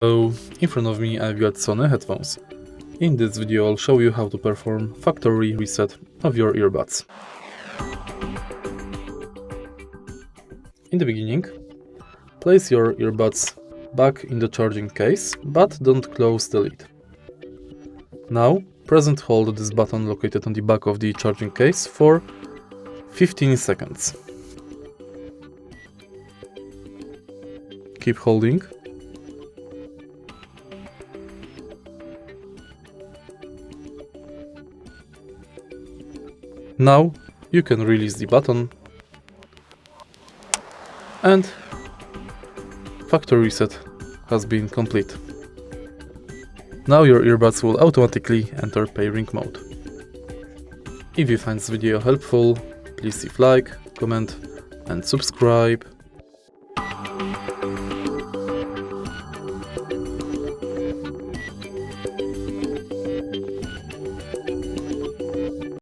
So, in front of me I've got Sony headphones. In this video I'll show you how to perform factory reset of your earbuds. In the beginning, place your earbuds back in the charging case, but don't close the lid. Now, press and hold this button located on the back of the charging case for 15 seconds. Keep holding. Now you can release the button and factory reset has been complete. Now your earbuds will automatically enter pairing mode. If you find this video helpful, please leave like, comment and subscribe.